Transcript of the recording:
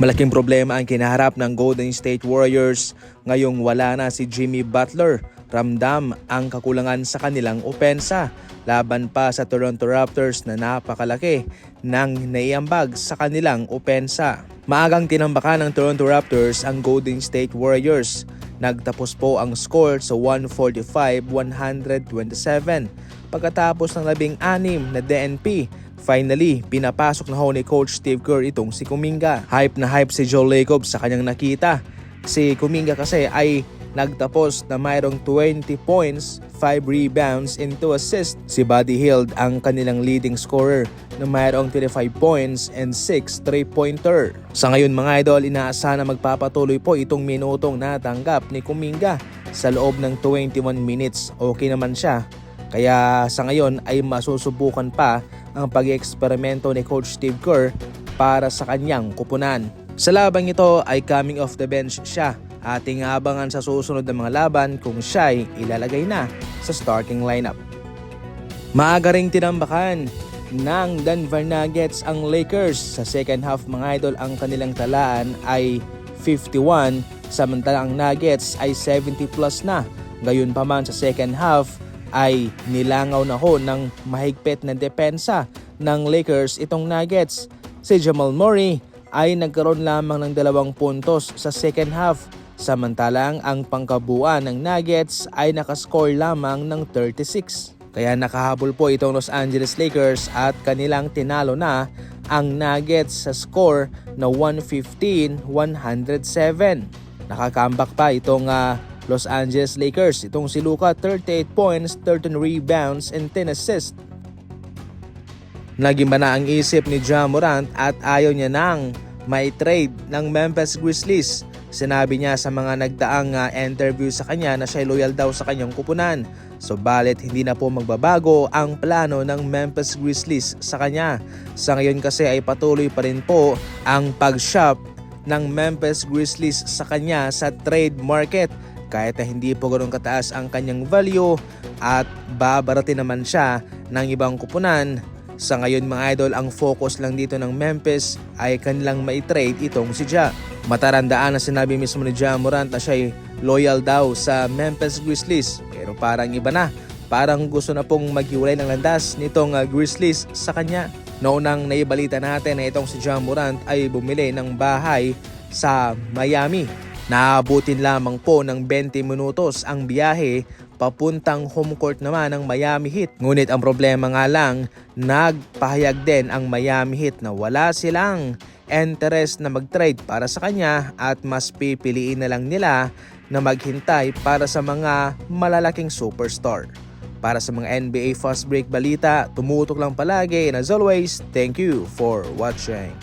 Malaking problema ang kinaharap ng Golden State Warriors ngayong wala na si Jimmy Butler. Ramdam ang kakulangan sa kanilang opensa laban pa sa Toronto Raptors na napakalaki ng naiambag sa kanilang opensa. Maagang tinambakan ng Toronto Raptors ang Golden State Warriors. Nagtapos po ang score sa 145-127 pagkatapos ng 16 na DNP. Finally, pinapasok na ho ni Coach Steve Kerr itong si Kuminga. Hype na hype si Joe Lacob sa kanyang nakita. Si Kuminga kasi ay nagtapos na mayroong 20 points, 5 rebounds, and 2 assists. Si Buddy Hield ang kanilang leading scorer na mayroong 25 points and 6 3-pointer. Sa ngayon mga idol, inaasahan na magpapatuloy po itong minutong natanggap ni Kuminga sa loob ng 21 minutes. Okay naman siya. Kaya sa ngayon ay masusubukan pa ang pag-eksperimento ni Coach Steve Kerr para sa kanyang kupunan. Sa labang ito ay coming off the bench siya. Ating abangan sa susunod na mga laban kung siya'y ilalagay na sa starting lineup. Maaga ring tinambakan ng Denver Nuggets ang Lakers. Sa second half mga idol, ang kanilang talaan ay 51 samantalang ang Nuggets ay 70 plus na. Gayon pa man sa second half ay nilangaw na ho ng mahigpit na depensa ng Lakers itong Nuggets. Si Jamal Murray ay nagkaroon lamang ng 2 puntos sa second half, samantalang ang pangkabuuan ng Nuggets ay nakascore lamang ng 36. Kaya nakahabol po itong Los Angeles Lakers at kanilang tinalo na ang Nuggets sa score na 115-107. Nakakambak pa itong Los Angeles Lakers. Itong si Luka, 38 points, 13 rebounds, and 10 assists. Naging na ang isip ni Ja Morant at ayaw niya nang may trade ng Memphis Grizzlies. Sinabi niya sa mga nagdaang interview sa kanya na siya loyal daw sa kanyang kupunan. Subalit hindi na po magbabago ang plano ng Memphis Grizzlies sa kanya. Sa ngayon kasi ay patuloy pa rin po ang pag-shop ng Memphis Grizzlies sa kanya sa trade market. Kahit na hindi po ganoon kataas ang kanyang value at babaratin naman siya ng ibang kupunan. Sa ngayon mga idol, ang focus lang dito ng Memphis ay kanilang mai-trade itong si Ja. Matarandaan na sinabi mismo ni Ja Morant na siya ay loyal daw sa Memphis Grizzlies. Pero parang iba na, parang gusto na pong maghiwalay ng landas nitong Grizzlies sa kanya. Noong naibalita natin na itong si Ja Morant ay bumili ng bahay sa Miami. Naabutin lamang po ng 20 minutos ang biyahe papuntang home court naman ng Miami Heat. Ngunit ang problema nga lang, nagpahayag din ang Miami Heat na wala silang interest na mag-trade para sa kanya at mas pipiliin na lang nila na maghintay para sa mga malalaking superstar. Para sa mga NBA Fast Break balita, tumutok lang palagi and as always, thank you for watching.